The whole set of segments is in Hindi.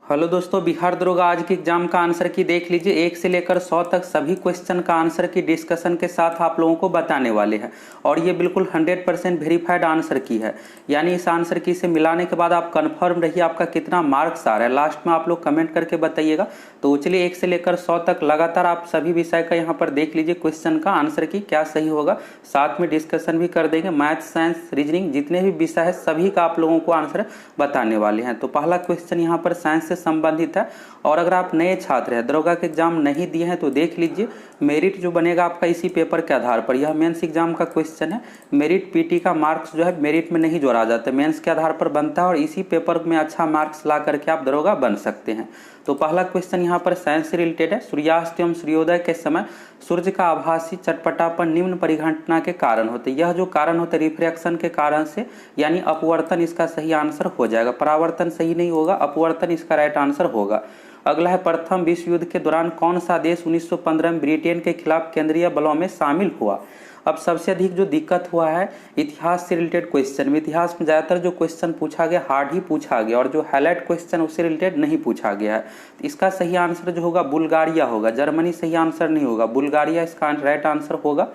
हेलो दोस्तों, बिहार दरोगा आज के एग्जाम का आंसर की देख लीजिए। 1 से लेकर 100 तक सभी क्वेश्चन का आंसर की डिस्कशन के साथ आप लोगों को बताने वाले हैं। और ये बिल्कुल 100% वेरीफाइड आंसर की है, यानी इस आंसर की से मिलाने के बाद आप कंफर्म रहिए आपका कितना मार्क्स आ रहा है। लास्ट में आप लोग कमेंट करके बताइएगा। तो चलिए 1 से लेकर 100 तक लगातार आप सभी विषय का यहाँ पर देख लीजिए क्वेश्चन का आंसर की क्या सही होगा। साथ में डिस्कशन भी कर देंगे। मैथ, साइंस, रीजनिंग जितने भी विषय है सभी का आप लोगों को आंसर बताने वाले हैं। तो पहला क्वेश्चन यहाँ पर साइंस से संबंधित है। और अगर आप नए छात्र हैं, दरोगा के एग्जाम नहीं दिए हैं, तो देख लीजिए मेरिट जो बनेगा आपका इसी पेपर के आधार पर। यह मेंस एग्जाम का क्वेश्चन है। मेरिट पीटी का मार्क्स जो है मेरिट में नहीं जोड़ा जाता, मेंस के आधार पर बनता है और इसी पेपर में अच्छा मार्क्स ला करके आप दरोगा बन सकते हैं। तो पहला क्वेश्चन यहाँ पर साइंस से रिलेटेड है। सूर्यास्त एवं सूर्योदय के समय सूर्य का आभासी चटपटापन निम्न परिघटना के कारण होते। यह जो कारण होते रिफ्रैक्शन के कारण से, यानी अपवर्तन इसका सही आंसर हो जाएगा। परावर्तन सही नहीं होगा, अपवर्तन इसका राइट आंसर होगा। अगला है प्रथम विश्व युद्ध के दौरान कौन सा देश 1915 में ब्रिटेन के खिलाफ केंद्रीय बलों में शामिल हुआ। अब सबसे अधिक जो दिक्कत हुआ है इतिहास से रिलेटेड क्वेश्चन में, इतिहास में ज्यादातर जो क्वेश्चन पूछा गया हार्ड ही पूछा गया और जो हाईलाइट क्वेश्चन उससे रिलेटेड नहीं पूछा गया है। तो इसका सही आंसर जो होगा बुल्गारिया होगा। जर्मनी सही आंसर नहीं होगा, बुल्गारिया इसका राइट आंसर होगा।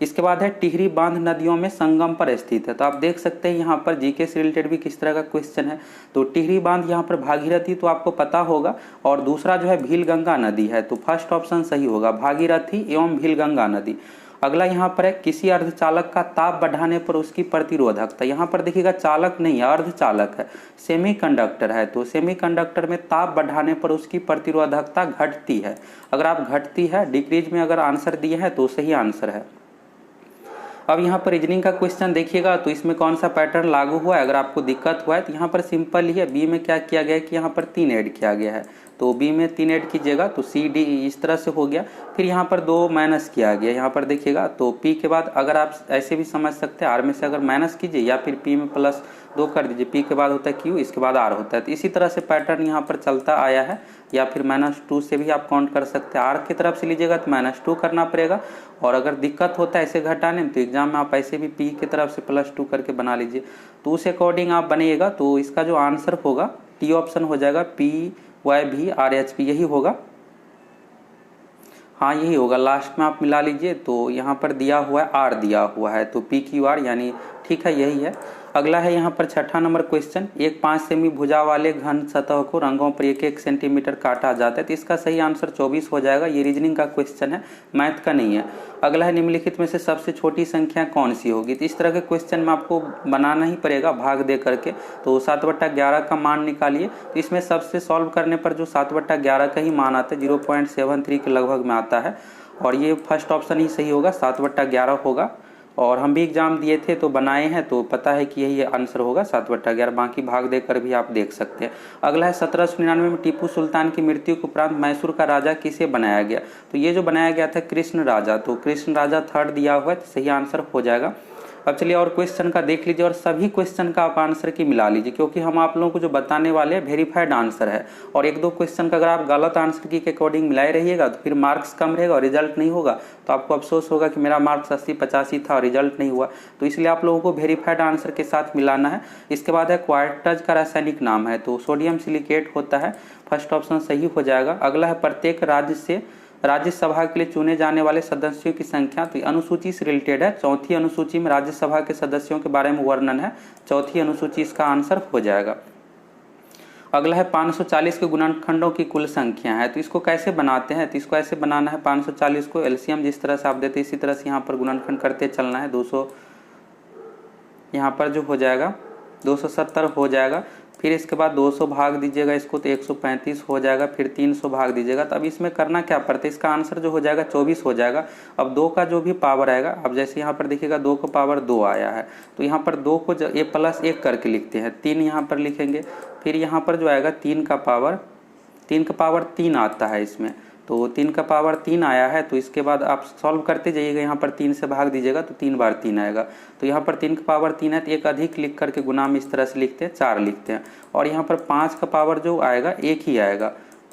इसके बाद है टिहरी बांध नदियों में संगम पर स्थित है। तो आप देख सकते हैं यहाँ पर जीके से रिलेटेड भी किस तरह का क्वेश्चन है। तो टिहरी बांध यहाँ पर भागीरथी तो आपको पता होगा, और दूसरा जो है भीलगंगा नदी है। तो फर्स्ट ऑप्शन सही होगा, भागीरथी एवं भीलगंगा नदी। अगला यहाँ पर है किसी अर्धचालक का ताप बढ़ाने पर उसकी प्रतिरोधकता। यहाँ पर देखिएगा चालक नहीं है, अर्धचालक है, सेमीकंडक्टर है। तो सेमीकंडक्टर में ताप बढ़ाने पर उसकी प्रतिरोधकता घटती है। अगर आप घटती है डिक्रीज में अगर आंसर दिए हैं तो सही आंसर है। अब यहाँ पर रीजनिंग का क्वेश्चन देखिएगा तो इसमें कौन सा पैटर्न लागू हुआ है। अगर आपको दिक्कत हुआ है तो यहाँ पर सिंपल ही है। बी में क्या किया गया है कि यहाँ पर 3 ऐड किया गया है, तो बी में 3 ऐड कीजिएगा तो सी डी इस तरह से हो गया। फिर यहाँ पर 2 माइनस किया गया, यहाँ पर देखिएगा तो पी के बाद अगर आप ऐसे भी समझ सकते हैं आर में से अगर माइनस कीजिए या फिर पी में +2 कर दीजिए। पी के बाद होता है क्यू, इसके बाद आर होता है। तो इसी तरह से पैटर्न यहाँ पर चलता आया है। या फिर -2 से भी आप काउंट कर सकते हैं। आर की तरफ से लीजिएगा तो -2 करना पड़ेगा। और अगर दिक्कत होता है ऐसे घटाने में तो एग्जाम में आप ऐसे भी पी की तरफ से +2 करके बना लीजिए। तो उस अकॉर्डिंग आप बनिएगा। तो इसका जो आंसर होगा टी ऑप्शन हो जाएगा, PYVRHP यही होगा। हाँ यही होगा, लास्ट में आप मिला लीजिए। तो यहाँ पर दिया हुआ है आर दिया हुआ है, तो PQR यानी ठीक है यही है। अगला है यहाँ पर छठा नंबर क्वेश्चन। एक 5 सेमी भुजा वाले घन सतह को रंगों पर 1-1 सेंटीमीटर काटा जाता है। तो इसका सही आंसर 24 हो जाएगा। ये रीजनिंग का क्वेश्चन है, मैथ का नहीं है। अगला है निम्नलिखित में से सबसे छोटी संख्या कौन सी होगी। तो इस तरह के क्वेश्चन में आपको बनाना ही पड़ेगा भाग दे करके। तो 7/11 का मान निकालिए। तो इसमें सबसे सॉल्व करने पर जो 7/11 का ही मान आता है 0.73 के लगभग में आता है। और ये फर्स्ट ऑप्शन ही सही होगा, 7/11 होगा। और हम भी एग्जाम दिए थे तो बनाए हैं, तो पता है कि यही आंसर होगा 7/11। बाकी भाग देकर भी आप देख सकते हैं। अगला है 1799 में टीपू सुल्तान की मृत्यु के उपरांत मैसूर का राजा किसे बनाया गया। तो ये जो बनाया गया था कृष्ण राजा, तो कृष्ण राजा 3rd दिया हुआ है, तो सही आंसर हो जाएगा। अब चलिए और क्वेश्चन का देख लीजिए और सभी क्वेश्चन का आप आंसर की मिला लीजिए, क्योंकि हम आप लोगों को जो बताने वाले हैं वेरीफाइड आंसर है। और 1-2 क्वेश्चन का अगर आप गलत आंसर की के अकॉर्डिंग मिलाए रहिएगा तो फिर मार्क्स कम रहेगा और रिजल्ट नहीं होगा। तो आपको अफसोस होगा कि मेरा मार्क्स 80-85 था और रिजल्ट नहीं हुआ। तो इसलिए आप लोगों को वेरीफाइड आंसर के साथ मिलाना है। इसके बाद है क्वार्टज का रासायनिक नाम है, तो सोडियम सिलिकेट होता है। फर्स्ट ऑप्शन सही हो जाएगा। अगला है प्रत्येक राज्य से राज्यसभा के लिए चुने जाने वाले सदस्यों की संख्या। तो अनुसूची से रिलेटेड है। 4थी अनुसूची में राज्यसभा के सदस्यों के बारे में वर्णन है। 4थी अनुसूची इसका आंसर हो जाएगा। अगला है 540 के गुणनखंडों की कुल संख्या है। तो इसको कैसे बनाते हैं, तो इसको ऐसे बनाना है 540 को एलसीएम जिस तरह से आप देते हैं इसी तरह से यहाँ पर गुणनखंड करते चलना है। 200 यहाँ पर जो हो जाएगा 270 हो जाएगा। फिर इसके बाद 200 भाग दीजिएगा इसको तो 135 हो जाएगा। फिर 300 भाग दीजिएगा। तो अब इसमें करना क्या पड़ता है, इसका आंसर जो हो जाएगा 24 हो जाएगा। अब 2 का जो भी पावर आएगा, अब जैसे यहाँ पर देखिएगा 2 का पावर 2 आया है, तो यहाँ पर 2 को A+1 करके लिखते हैं। 3 यहाँ पर लिखेंगे। फिर यहाँ पर जो आएगा 3 का पावर 3 आता है इसमें। तो 3 का पावर 3 आया है। तो इसके बाद आप सॉल्व करते जाइएगा। यहाँ पर 3 से भाग दीजिएगा तो 3 बार 3 आएगा। तो यहाँ पर 3 का पावर 3 है, तो एक अधिक लिख करके गुना में इस तरह से लिखते हैं, 4 लिखते हैं। और यहाँ पर 5 का पावर जो आएगा 1 ही आएगा।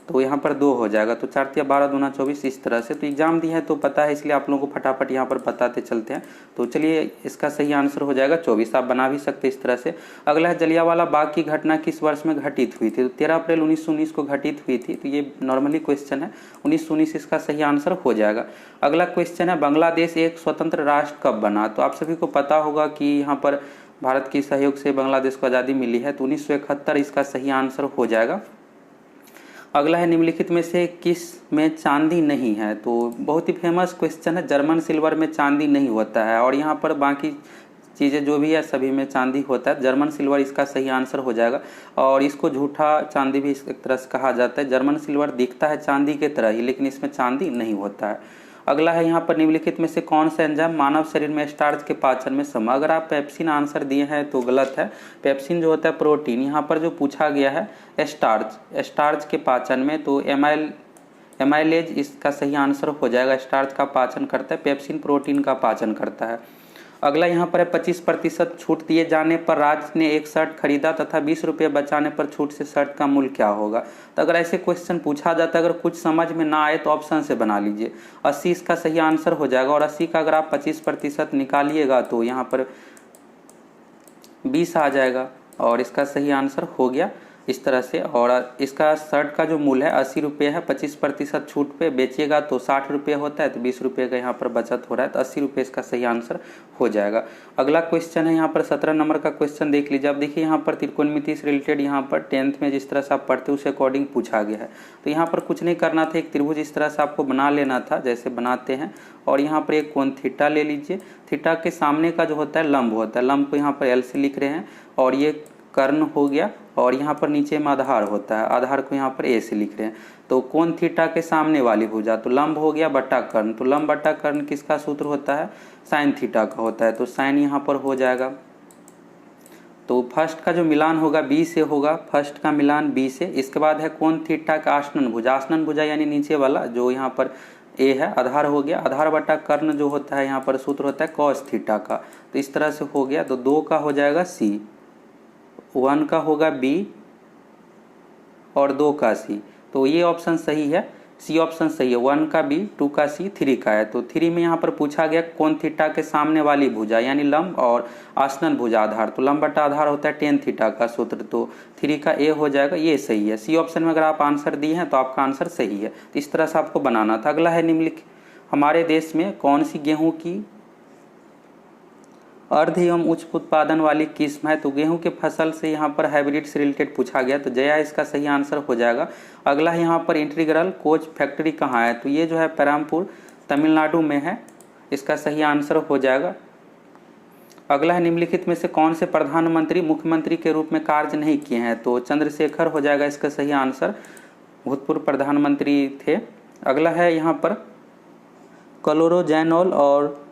तो यहाँ पर 2 हो जाएगा। तो 4 या 12 दूना 24 इस तरह से। तो एग्जाम दी है तो पता है, इसलिए आप लोगों को फटाफट यहाँ पर बताते चलते हैं। तो चलिए इसका सही आंसर हो जाएगा 24। आप बना भी सकते इस तरह से। अगला है जलियांवाला बाग की घटना किस वर्ष में घटित हुई थी? तो 13 अप्रैल 1919 को घटित हुई थी। तो ये नॉर्मली क्वेश्चन है, 1919 इसका सही आंसर हो जाएगा। अगला क्वेश्चन है बांग्लादेश एक स्वतंत्र राष्ट्र कब बना? तो आप सभी को पता होगा कि यहाँ पर भारत के सहयोग से बांग्लादेश को आज़ादी मिली है। तो 1971 इसका सही आंसर हो जाएगा। अगला है निम्नलिखित में से किस में चांदी नहीं है? तो बहुत ही फेमस क्वेश्चन है, जर्मन सिल्वर में चांदी नहीं होता है, और यहाँ पर बाकी चीज़ें जो भी है सभी में चांदी होता है। जर्मन सिल्वर इसका सही आंसर हो जाएगा। और इसको झूठा चांदी भी एक तरह से कहा जाता है। जर्मन सिल्वर दिखता है चांदी के तरह ही, लेकिन इसमें चांदी नहीं होता है। अगला है यहाँ पर निम्नलिखित में से कौन सा एंजाइम मानव शरीर में स्टार्च के पाचन में समय? अगर आप पेप्सिन आंसर दिए हैं तो गलत है। पेप्सिन जो होता है प्रोटीन, यहाँ पर जो पूछा गया है स्टार्च के पाचन में। तो एमाइलेज इसका सही आंसर हो जाएगा। स्टार्च का पाचन करता है, पेप्सिन प्रोटीन का पाचन करता है। अगला यहाँ पर है 25% छूट दिए जाने पर राज्य ने एक शर्ट खरीदा तथा 20 रुपये बचाने पर छूट से शर्ट का मूल्य क्या होगा? तो अगर ऐसे क्वेश्चन पूछा जाता है, अगर कुछ समझ में ना आए तो ऑप्शन से बना लीजिए। 80 इसका सही आंसर हो जाएगा। और 80 का अगर आप 25% निकालिएगा तो यहाँ पर 20 आ जाएगा, और इसका सही आंसर हो गया इस तरह से। और इसका शर्ट का जो मूल्य है 80 रुपये है। 25% छूट पे बेचिएगा तो 60 रुपये होता है, तो 20 रुपये का यहाँ पर बचत हो रहा है। तो 80 रुपये इसका सही आंसर हो जाएगा। अगला क्वेश्चन है यहाँ पर 17 नंबर का क्वेश्चन देख लीजिए। अब देखिए यहाँ पर त्रिकोणमिति से रिलेटेड यहाँ पर 10th में जिस तरह से आप पढ़ते उस अकॉर्डिंग पूछा गया है। तो यहाँ पर कुछ नहीं करना था, एक त्रिभुज इस तरह से आपको बना लेना था जैसे बनाते हैं, और यहाँ पर एक कोण थीटा ले लीजिए। थीटा के सामने का जो होता है लंब होता है, लंब को यहाँ पर एल से लिख रहे हैं, और ये कर्ण हो गया, और यहाँ पर नीचे में आधार होता है, आधार को यहाँ पर ए से लिख रहे हैं। तो कोण थीटा के सामने वाली भुजा, तो लंब हो गया बटा कर्ण। तो लंब बटा कर्ण किसका सूत्र होता है? साइन थीटा का होता है। तो साइन यहाँ पर हो जाएगा। तो फर्स्ट का जो मिलान होगा बी से होगा, फर्स्ट का मिलान बी से। इसके बाद है कोण थीटा का आसनन भुजा, आसनन भुजा यानी नीचे वाला जो यहाँ पर ए है, आधार हो गया। आधार बटा कर्ण जो होता है यहाँ पर सूत्र होता है कॉस थीटा का। तो इस तरह से हो गया। तो 2 का हो जाएगा सी, 1 का होगा बी, और 2 का सी। तो ये ऑप्शन सही है, सी ऑप्शन सही है। 1 का बी, 2 का सी, 3 का है। तो 3 में यहाँ पर पूछा गया कोण थीटा के सामने वाली भुजा यानी लंब, और आसनन भुजा आधार। तो लंब बटा आधार होता है tan थीटा का सूत्र। तो 3 का ए हो जाएगा, ये सही है। सी ऑप्शन में अगर आप आंसर दिए हैं तो आपका आंसर सही है। तो इस तरह से आपको बनाना था। अगला है निम्नलिखित हमारे देश में कौन सी गेहूं की अर्ध एवं उच्च उत्पादन वाली किस्म है? तो गेहूं के फसल से यहाँ पर हाइब्रिड से रिलेटेड पूछा गया। तो जया इसका सही आंसर हो जाएगा। अगला है यहाँ पर इंटीग्रल कोच फैक्ट्री कहाँ है? तो ये जो है पेरामपुर तमिलनाडु में है, इसका सही आंसर हो जाएगा। अगला है निम्नलिखित में से कौन से प्रधानमंत्री मुख्यमंत्री के रूप में कार्य नहीं किए हैं? तो चंद्रशेखर हो जाएगा इसका सही आंसर, भूतपूर्व प्रधानमंत्री थे। अगला है यहाँ पर क्लोरोजेनोल और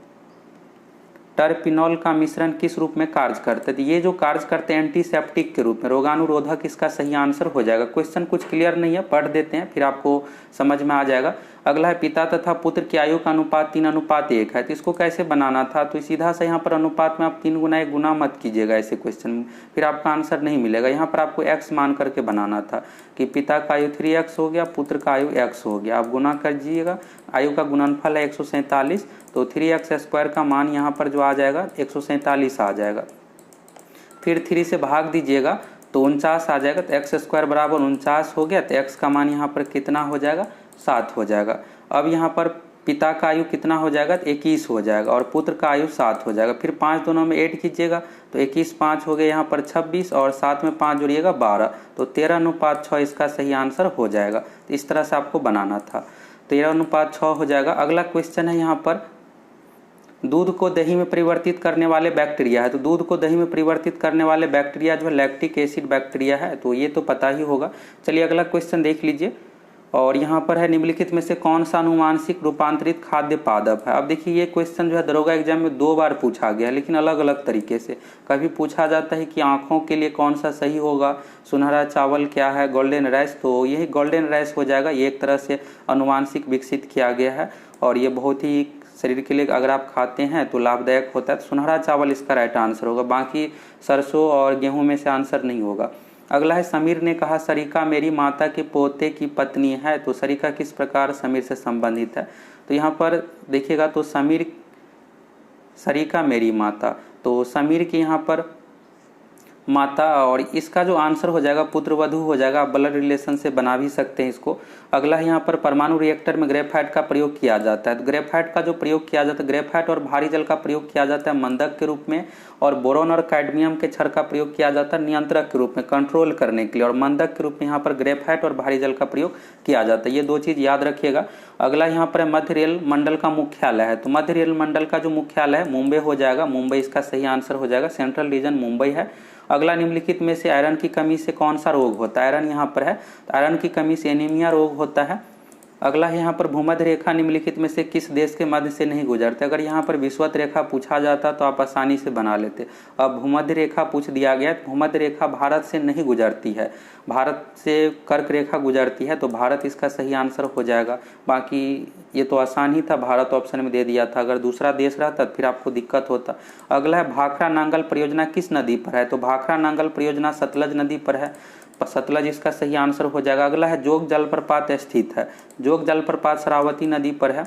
टर्पिनॉल का मिश्रण किस रूप में कार्य करते हैं? ये जो कार्य करते हैं एंटीसेप्टिक के रूप में, रोगाणुरोधक, इसका सही आंसर हो जाएगा। क्वेश्चन कुछ क्लियर नहीं है, पढ़ देते हैं फिर आपको समझ में आ जाएगा। अगला है पिता तथा पुत्र की आयु का अनुपात 3:1 है। तो इसको कैसे बनाना था? तो सीधा सा यहाँ पर अनुपात में आप 3 गुना 1 गुना मत कीजिएगा ऐसे क्वेश्चन, फिर आपका आंसर नहीं मिलेगा। यहाँ पर आपको x मान करके बनाना था कि पिता का आयु 3x हो गया, पुत्र का आयु x हो गया। आप गुना कर दीजिएगा, आयु का गुणनफल है 147। तो 3x² का मान यहाँ पर जो आ जाएगा 147 आ जाएगा। फिर 3 से भाग दीजिएगा तो 49 आ जाएगा। तो x² बराबर 49 हो गया। तो x का मान यहाँ पर कितना हो जाएगा? 7 हो जाएगा। अब यहाँ पर पिता का आयु कितना हो जाएगा? 21 हो जाएगा, और पुत्र का आयु 7 हो जाएगा। फिर 5 दोनों में ऐड कीजिएगा तो 21 5 हो गया यहाँ पर 26, और 7 में 5 जोड़िएगा 12। तो 13:6 इसका सही आंसर हो जाएगा। तो इस तरह से आपको बनाना था, 13:6 हो जाएगा। अगला क्वेश्चन है यहाँ पर दूध को दही में परिवर्तित करने वाले बैक्टीरिया है। तो दूध को दही में परिवर्तित करने वाले बैक्टीरिया जो है लैक्टिक एसिड बैक्टीरिया है। तो ये तो पता ही होगा। चलिए अगला क्वेश्चन देख लीजिए। और यहाँ पर है निम्नलिखित में से कौन सा अनुवांशिक रूपांतरित खाद्य पादप है? अब देखिए ये क्वेश्चन जो है दरोगा एग्जाम में 2 बार पूछा गया, लेकिन अलग अलग तरीके से। कभी पूछा जाता है कि आंखों के लिए कौन सा सही होगा, सुनहरा चावल क्या है, गोल्डन राइस। तो यही गोल्डन राइस हो जाएगा। ये एक तरह से अनुवांशिक विकसित किया गया है, और ये बहुत ही शरीर के लिए अगर आप खाते हैं तो लाभदायक होता है। तो सुनहरा चावल इसका राइट आंसर होगा। बाकी सरसों और गेहूं में से आंसर नहीं होगा। अगला है समीर ने कहा सरिका मेरी माता के पोते की पत्नी है। तो सरिका किस प्रकार समीर से संबंधित है? तो यहाँ पर देखिएगा तो समीर, सरिका मेरी माता, तो समीर की यहाँ पर माता, और इसका जो आंसर हो जाएगा पुत्रवधू हो जाएगा। आप ब्लड रिलेशन से बना भी सकते हैं इसको। अगला यहाँ पर परमाणु रिएक्टर में ग्रेफाइट का प्रयोग किया जाता है। तो ग्रेफाइट का जो प्रयोग किया जाता है, ग्रेफाइट और भारी जल का प्रयोग किया जाता है मंदक के रूप में, और बोरोन और कैडमियम के क्षार का प्रयोग किया जाता है नियंत्रक के रूप में, कंट्रोल करने के लिए, और मंदक के रूप में यहाँ पर ग्रेफाइट और भारी जल का प्रयोग किया जाता है। ये दो चीज याद रखिएगा। अगला यहाँ पर मध्य रेल मंडल का मुख्यालय है। तो मध्य रेल मंडल का जो मुख्यालय है मुंबई हो जाएगा। मुंबई इसका सही आंसर हो जाएगा। सेंट्रल रीजन मुंबई है। अगला निम्नलिखित में से आयरन की कमी से कौन सा रोग होता है? आयरन यहाँ पर है, तो आयरन की कमी से एनीमिया रोग होता है। अगला है यहाँ पर भूमध्य रेखा निम्नलिखित में से किस देश के मध्य से नहीं गुजरते? अगर यहाँ पर विषुवत रेखा पूछा जाता तो आप आसानी से बना लेते। अब भूमध्य रेखा पूछ दिया गया, तो भूमध्य रेखा भारत से नहीं गुजरती है, भारत से कर्क रेखा गुजरती है, तो भारत इसका सही आंसर हो जाएगा। बाकी ये तो आसान ही था, भारत ऑप्शन में दे दिया था। अगर दूसरा देश रहता तो फिर आपको दिक्कत होता। अगला है भाखड़ा नांगल परियोजना किस नदी पर है? तो भाखड़ा नांगल परियोजना सतलज नदी पर है, सतलज इसका सही आंसर हो जाएगा। अगला है जोग जलप्रपात स्थित है। जोग जलप्रपात शरावती नदी पर है।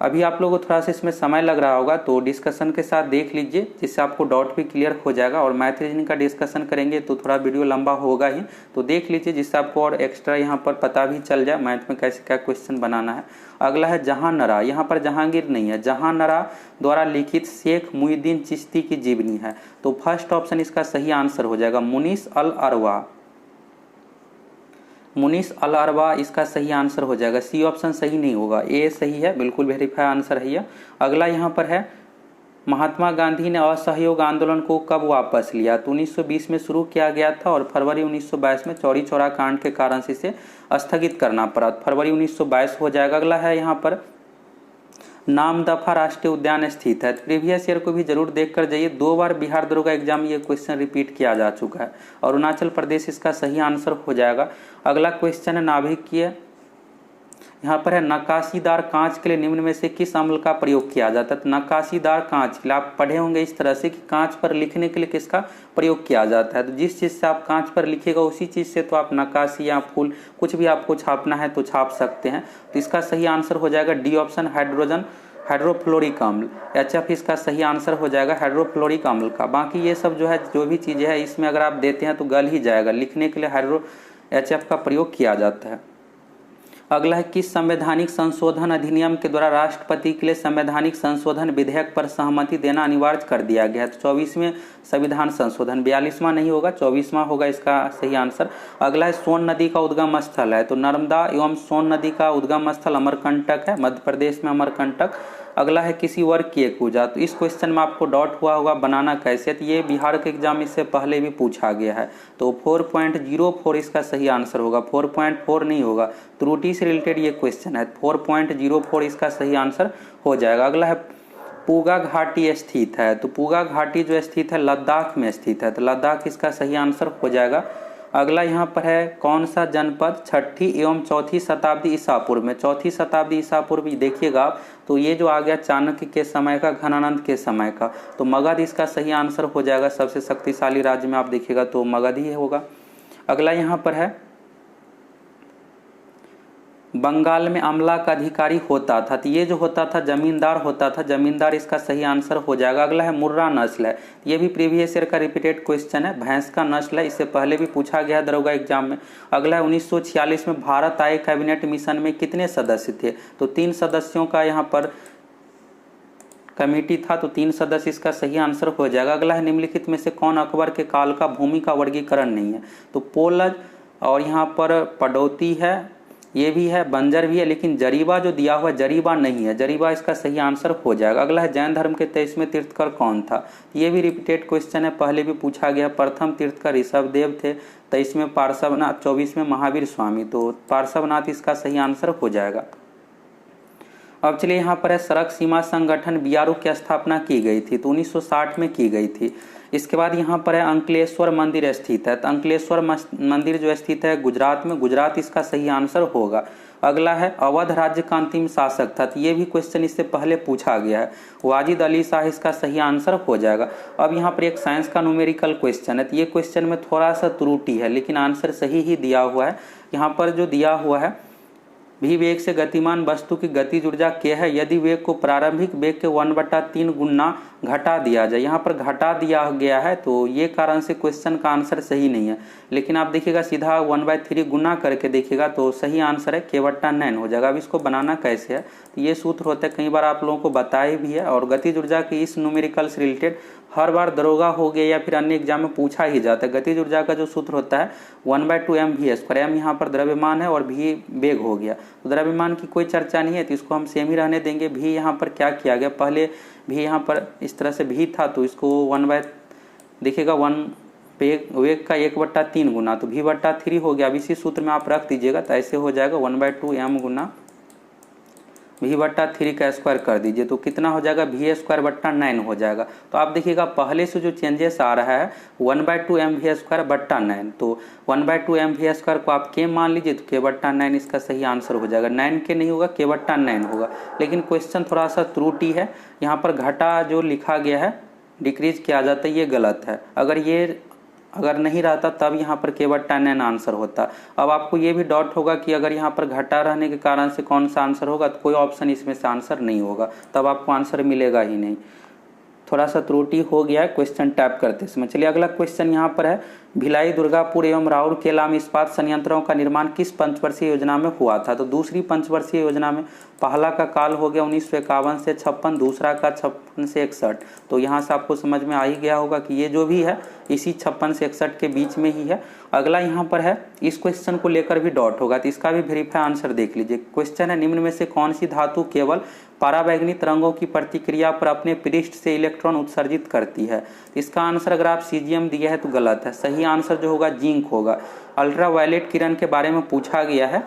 अभी आप लोगों को थोड़ा सा इसमें समय लग रहा होगा, तो डिस्कशन के साथ देख लीजिए, जिससे आपको डाउट भी क्लियर हो जाएगा। और मैथ रीजनिंग का डिस्कशन करेंगे तो थोड़ा वीडियो लंबा होगा ही, तो देख लीजिए, जिससे आपको और एक्स्ट्रा यहाँ पर पता भी चल जाए मैथ में कैसे क्या क्वेश्चन बनाना है। अगला है जहांनरा, यहाँ पर जहांगीर नहीं है, जहांनरा द्वारा लिखित शेख मुहिद्दीन चिश्ती की जीवनी है। तो फर्स्ट ऑप्शन इसका सही आंसर हो जाएगा मुनीस अल अरवा। मुनीस अल अरवा इसका सही आंसर हो जाएगा। सी ऑप्शन सही नहीं होगा, ए सही है, बिल्कुल वेरीफाई आंसर है ये। अगला यहाँ पर है महात्मा गांधी ने असहयोग आंदोलन को कब वापस लिया? तो 1920 में शुरू किया गया था और फरवरी 1922 में चौरी चौरा कांड के कारण से इसे स्थगित करना पड़ा। फरवरी 1922 हो जाएगा। अगला है यहाँ पर नामदफा राष्ट्रीय उद्यान स्थित है। प्रीवियस ईयर को भी जरूर देख कर जाइए, 2 बार बिहार दरोगा एग्जाम में ये क्वेश्चन रिपीट किया जा चुका है। अरुणाचल प्रदेश इसका सही आंसर हो जाएगा। अगला क्वेश्चन है नाभिकीय, यहाँ पर है नक्काशीदार कांच के लिए निम्न में से किस अम्ल का प्रयोग किया जाता है? तो नक्काशीदार कांच के लिए आप पढ़े होंगे इस तरह से कि कांच पर लिखने के लिए किसका प्रयोग किया जाता है। तो जिस चीज से आप कांच पर लिखिएगा उसी चीज से तो आप नक्काशी या फूल कुछ भी आपको छापना है तो छाप सकते हैं। तो इसका सही आंसर हो जाएगा डी ऑप्शन हाइड्रोजन हाइड्रोफ्लोरिक अम्ल। HF इसका सही आंसर हो जाएगा हाइड्रोफ्लोरिक अम्ल का। बाकी ये सब जो है जो भी चीजें है इसमें अगर आप देते हैं तो गल ही जाएगा, लिखने के लिए HF का प्रयोग किया जाता है। अगला है किस संवैधानिक संशोधन अधिनियम के द्वारा राष्ट्रपति के लिए संवैधानिक संशोधन विधेयक पर सहमति देना अनिवार्य कर दिया गया है? तो 24वें संविधान संशोधन, 42वां नहीं होगा, 24वां होगा इसका सही आंसर। अगला है सोन नदी का उद्गम स्थल है। तो नर्मदा एवं सोन नदी का उद्गम स्थल अमरकंटक है, मध्य प्रदेश में अमरकंटक। अगला है किसी वर्ग की एक पूजा। तो इस क्वेश्चन में आपको डाउट हुआ होगा बनाना कैसे, तो ये बिहार के एग्जाम इससे पहले भी पूछा गया है। तो 4.04 इसका सही आंसर होगा, 4.4 नहीं होगा, त्रुटि से रिलेटेड ये क्वेश्चन है। 4.04 इसका सही आंसर हो जाएगा। अगला है पूगा घाटी स्थित है। तो पूगा घाटी जो स्थित है लद्दाख में स्थित है, तो लद्दाख इसका सही आंसर हो जाएगा। अगला यहाँ पर है कौन सा जनपद 6ठी एवं 4थी शताब्दी ईसा पूर्व में? 4थी शताब्दी ईसा पूर्व देखिएगा तो ये जो आ गया चाणक्य के समय का, घनानंद के समय का, तो मगध इसका सही आंसर हो जाएगा। सबसे शक्तिशाली राज्य में आप देखिएगा तो मगध ही होगा। अगला यहाँ पर है बंगाल में अमला का अधिकारी होता था, तो ये जो होता था जमींदार होता था, जमींदार इसका सही आंसर हो जाएगा। अगला है मुर्रा नस्ल है, ये भी प्रीवियस ईयर का रिपीटेड क्वेश्चन है, भैंस का नस्ल है, इससे पहले भी पूछा गया है दरोगा एग्जाम में। अगला है 1946 में भारत आए कैबिनेट मिशन में कितने सदस्य थे? तो 3 सदस्यों का यहाँ पर कमेटी था, तो 3 सदस्य इसका सही आंसर हो जाएगा। अगला है निम्नलिखित में से कौन अकबर के काल का भूमि का वर्गीकरण नहीं है? तो पोलज और यहाँ पर पडौती है, ये भी है, बंजर भी है, लेकिन जरीबा जो दिया हुआ जरीबा नहीं है, जरीबा इसका सही आंसर हो जाएगा। अगला है जैन धर्म के 23वें तीर्थकर कौन था? ये भी रिपीटेड क्वेश्चन है, पहले भी पूछा गया। प्रथम तीर्थकर ऋषभदेव थे, 23वें पार्श्वनाथ, 24वें महावीर स्वामी, तो पार्श्वनाथ इसका सही आंसर हो जाएगा। अब चलिए यहाँ पर है सड़क सीमा संगठन BRO की स्थापना की गई थी, तो 1960 में की गई थी। इसके बाद यहाँ पर है अंकलेश्वर मंदिर स्थित है, तो अंकलेश्वर मंदिर जो स्थित है गुजरात में, गुजरात इसका सही आंसर होगा। अगला है अवध राज्य का अंतिम शासक था, तो ये भी क्वेश्चन इससे पहले पूछा गया है, वाजिद अली शाह इसका सही आंसर हो जाएगा। अब यहाँ पर एक साइंस का न्यूमेरिकल क्वेश्चन है, तो ये क्वेश्चन में थोड़ा सा त्रुटि है लेकिन आंसर सही ही दिया हुआ है। यहाँ पर जो दिया हुआ है भी वेग से गतिमान वस्तु की गतिज ऊर्जा k है यदि वेग को प्रारंभिक वेग के 1/3 गुना घटा दिया जाए। यहाँ पर घटा दिया गया है तो ये कारण से क्वेश्चन का आंसर सही नहीं है, लेकिन आप देखिएगा सीधा 1/3 गुना करके देखिएगा तो सही आंसर है k/9 हो जाएगा। अब इसको बनाना कैसे है, तो ये सूत्र होता है, कई बार आप लोगों को बताए भी है, और गतिज ऊर्जा की इस न्यूमेरिकल से रिलेटेड हर बार दरोगा हो गया या फिर अन्य एग्जाम में पूछा ही जाता है। गतिज ऊर्जा का जो सूत्र होता है 1/2 mv², m यहाँ पर द्रव्यमान है और v वेग हो गया, तो द्रव्यमान की कोई चर्चा नहीं है तो इसको हम सेम ही रहने देंगे। v यहाँ पर क्या किया गया, पहले v यहाँ पर इस तरह से v था तो इसको 1 देखिएगा 1 वेग का 1/3 गुना तो v/3 हो गया। अब इसी सूत्र में आप रख दीजिएगा तो ऐसे हो जाएगा 1/2 m गुना v/3 का स्क्वायर कर दीजिए तो कितना हो जाएगा, v²/9 हो जाएगा। तो आप देखिएगा पहले से जो चेंजेस आ रहा है 1/2 mv²/9, तो 1/2 mv² को आप k मान लीजिए तो k/9 इसका सही आंसर हो जाएगा। 9k नहीं होगा, k/9 होगा। लेकिन क्वेश्चन थोड़ा सा त्रुटि है, यहाँ पर घटा जो लिखा गया है डिक्रीज किया जाता है, ये गलत है। अगर नहीं रहता तब यहाँ पर k/9 आंसर होता। अब आपको ये भी डाउट होगा कि अगर यहाँ पर घटा रहने के कारण से कौन सा आंसर होगा, तो कोई ऑप्शन इसमें से आंसर नहीं होगा, तब आपको आंसर मिलेगा ही नहीं। थोड़ा सा त्रुटि हो गया है क्वेश्चन टाइप करते समय। चलिए अगला क्वेश्चन यहाँ पर है, भिलाई, दुर्गापुर एवं राउरकेला में इस्पात संयंत्रों का निर्माण किस पंचवर्षीय योजना में हुआ था। तो दूसरी पंचवर्षीय योजना में पहला का काल हो गया 1951 से 56, दूसरा का 56 से 61। तो यहाँ से आपको समझ में आ ही गया होगा कि ये जो भी है इसी 56 से 61 के बीच में ही है। अगला यहाँ पर है, इस क्वेश्चन को लेकर भी डाउट होगा तो इसका भी वेरीफाई आंसर देख लीजिए। क्वेश्चन है, निम्न में से कौन सी धातु केवल पराबैंगनी तरंगों की प्रतिक्रिया पर अपने पृष्ठ से इलेक्ट्रॉन उत्सर्जित करती है। इसका आंसर अगर आप सीजियम दिया है तो गलत है, सही आंसर जो होगा जिंक होगा। अल्ट्रावायलेट किरण के बारे में पूछा गया है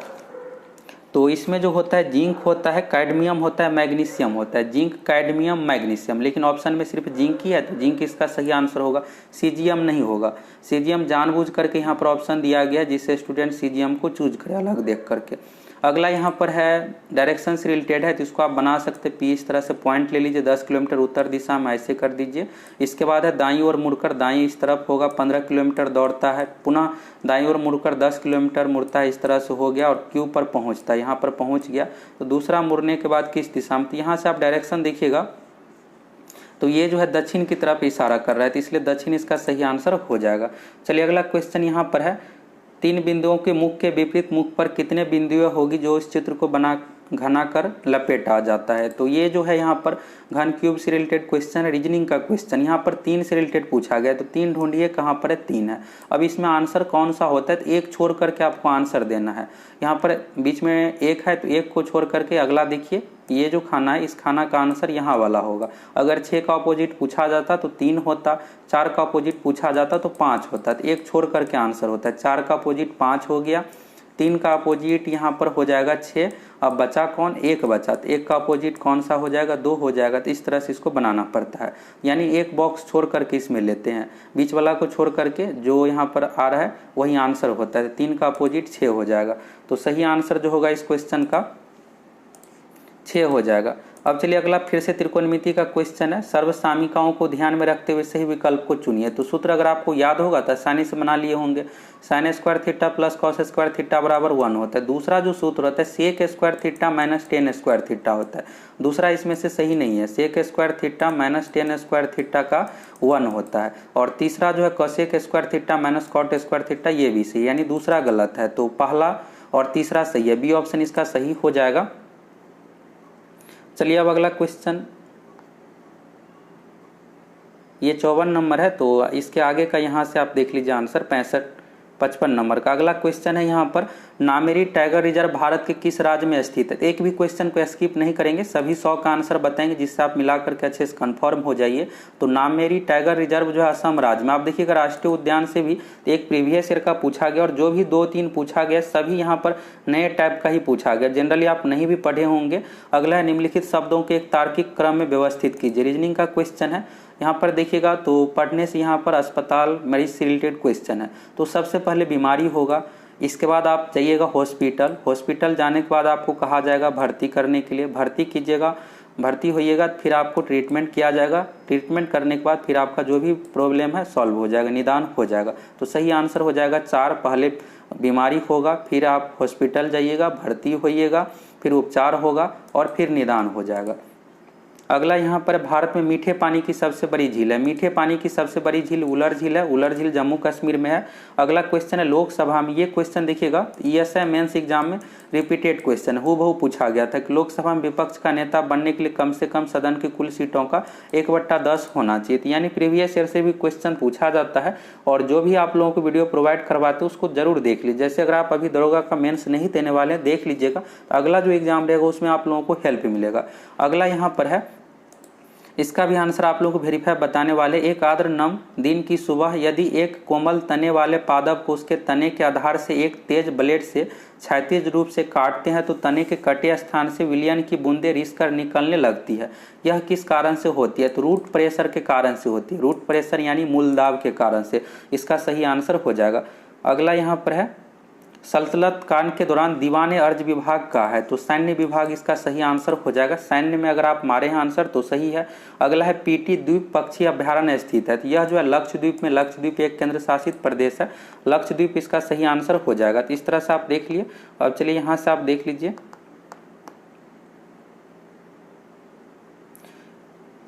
तो इसमें जो होता है जिंक होता है, कैडमियम होता है, मैग्नीशियम होता है, जिंक कैडमियम मैग्नीशियम, लेकिन ऑप्शन में सिर्फ जिंक ही है तो जिंक इसका सही आंसर होगा, सीजियम नहीं होगा। सीजियम जानबूझ करके यहाँ पर ऑप्शन दिया गया जिससे स्टूडेंट सीजियम को चूज करे अलग देख करके। अगला यहाँ पर है डायरेक्शन से रिलेटेड है तो इसको आप बना सकते हैं, इस तरह से पॉइंट ले लीजिए 10 किलोमीटर उत्तर दिशा में ऐसे कर दीजिए। इसके बाद है दाईं ओर मुड़कर, दाईं इस तरफ होगा 15 किलोमीटर दौड़ता है, पुनः दाईं ओर मुड़कर 10 किलोमीटर मुड़ता है, इस तरह से हो गया और क्यू पर पहुँचता है, यहाँ पर पहुँच गया। तो दूसरा मुड़ने के बाद किस दिशा में, तो यहाँ से आप डायरेक्शन देखिएगा तो ये जो है दक्षिण की तरफ इशारा कर रहा है तो इसलिए दक्षिण इसका सही आंसर हो जाएगा। चलिए अगला क्वेश्चन यहाँ पर है, 3 बिंदुओं के मुख के विपरीत मुख पर कितने बिंदुएं होगी जो इस चित्र को घना कर लपेटा जाता है। तो ये जो है यहाँ पर घन क्यूब से रिलेटेड क्वेश्चन है, रीजनिंग का क्वेश्चन। यहाँ पर 3 से रिलेटेड पूछा गया तो 3 ढूंढिए, कहाँ पर है, 3 है। अब इसमें आंसर कौन सा होता है, तो एक छोड़ करके आपको आंसर देना है। यहाँ पर बीच में 1 है तो 1 को छोड़ करके अगला देखिए, ये जो खाना है इस खाना का आंसर यहाँ वाला होगा। अगर 6 का अपोजिट पूछा जाता तो 3 होता, 4 का अपोजिट पूछा जाता तो 5 होता, तो 1 छोड़ करके आंसर होता है। 4 का अपोजिट 5 हो गया, 3 का अपोजिट यहाँ पर हो जाएगा 6, अब बचा कौन, 1 बचा, तो 1 का अपोजिट कौन सा हो जाएगा, 2 हो जाएगा। तो इस तरह से इसको बनाना पड़ता है, यानी एक बॉक्स छोड़ करके इसमें लेते हैं, बीच वाला को छोड़ करके जो यहाँ पर आ रहा है वही आंसर होता है। 3 का अपोजिट 6 हो जाएगा, तो सही आंसर जो होगा इस क्वेश्चन का 6 हो जाएगा। अब चलिए अगला फिर से त्रिकोणमिति का क्वेश्चन है, सर्वसामिकाओं को ध्यान में रखते हुए सही विकल्प को चुनिए। तो सूत्र अगर आपको याद होगा तो आसानी से बना लिए होंगे, sin square theta plus cos square theta बराबर 1 होता है। दूसरा जो सूत्र होता है sec square theta minus tan square theta होता है, दूसरा इसमें से सही नहीं है, sec square theta minus tan square theta का 1 होता है। और तीसरा जो है cosec square theta minus cot square theta, ये भी सही, यानी दूसरा गलत है, तो पहला और तीसरा सही है, बी ऑप्शन इसका सही हो जाएगा। चलिए अब अगला क्वेश्चन, ये 54 नंबर है तो इसके आगे का यहाँ से आप देख लीजिए आंसर 55 नंबर का। अगला क्वेश्चन है यहाँ पर, नामेरी टाइगर रिजर्व भारत के किस राज्य में स्थित है। एक भी क्वेश्चन को स्किप नहीं करेंगे, सभी 100 का आंसर बताएंगे, जिससे आप मिला करके अच्छे से कंफर्म हो जाइए। तो नामेरी टाइगर रिजर्व जो है असम राज्य में। आप देखिएगा राष्ट्रीय उद्यान से भी एक प्रीवियस ईयर का पूछा गया, और जो भी 2-3 पूछा गया सभी यहाँ पर नए टाइप का ही पूछा गया, जनरली आप नहीं भी पढ़े होंगे। अगला है निम्नलिखित शब्दों के एक तार्किक क्रम में व्यवस्थित कीजिए। रीजनिंग का क्वेश्चन है, यहाँ पर देखिएगा तो पढ़ने से यहाँ पर अस्पताल मरीज से रिलेटेड क्वेश्चन है। तो सबसे पहले बीमारी होगा, इसके बाद आप जाइएगा हॉस्पिटल, हॉस्पिटल जाने के बाद आपको कहा जाएगा भर्ती करने के लिए, भर्ती कीजिएगा, भर्ती होइएगा, फिर आपको ट्रीटमेंट किया जाएगा, ट्रीटमेंट करने के बाद फिर आपका जो भी प्रॉब्लम है सॉल्व हो जाएगा, निदान हो जाएगा। तो सही आंसर हो जाएगा 4, पहले बीमारी होगा, फिर आप हॉस्पिटल जाइएगा, भर्ती होइएगा, फिर उपचार होगा और फिर निदान हो जाएगा। अगला यहाँ पर भारत में मीठे पानी की सबसे बड़ी झील है। मीठे पानी की सबसे बड़ी झील उलर झील है, उलर झील जम्मू कश्मीर में है। अगला क्वेश्चन है लोकसभा में, ये क्वेश्चन देखिएगा ईएसआई मेंस एग्जाम में रिपीटेड क्वेश्चन हूबहू पूछा गया था कि लोकसभा में विपक्ष का नेता बनने के लिए कम से कम सदन की कुल सीटों का 1/10 होना चाहिए। यानी प्रीवियस ईयर से भी क्वेश्चन पूछा जाता है, और जो भी आप लोगों को वीडियो प्रोवाइड करवाते हैं उसको जरूर देख लीजिए। जैसे अगर आप अभी दरोगा का मेंस नहीं देने वाले हैं, देख लीजिएगा, तो अगला जो एग्जाम रहेगा उसमें आप लोगों को हेल्प मिलेगा। अगला यहाँ पर है, इसका भी आंसर आप लोगों को वेरीफाई बताने वाले। एक आर्द्र नम दिन की सुबह यदि एक कोमल तने वाले पादप को उसके तने के आधार से एक तेज ब्लेड से क्षैतिज रूप से काटते हैं तो तने के कटे स्थान से विलयन की बूंदें रिस कर निकलने लगती है। यह किस कारण से होती है। तो रूट प्रेशर के कारण से होती है, रूट प्रेशर यानी मूल दाब के कारण से। इसका सही आंसर हो जाएगा। अगला यहाँ पर है सल्तनत काल के दौरान दीवान अर्ज विभाग का है, तो सैन्य विभाग इसका सही आंसर हो जाएगा। सैन्य में अगर आप मारे हैं आंसर तो सही है। अगला है पीटी द्वीप पक्षी अभ्यारण्य स्थित है, तो यह जो है लक्षद्वीप में, लक्षद्वीप एक केंद्र शासित प्रदेश है, लक्षद्वीप इसका सही आंसर हो जाएगा। तो इस तरह से आप देख लिए। अब चलिए यहाँ से आप देख लीजिए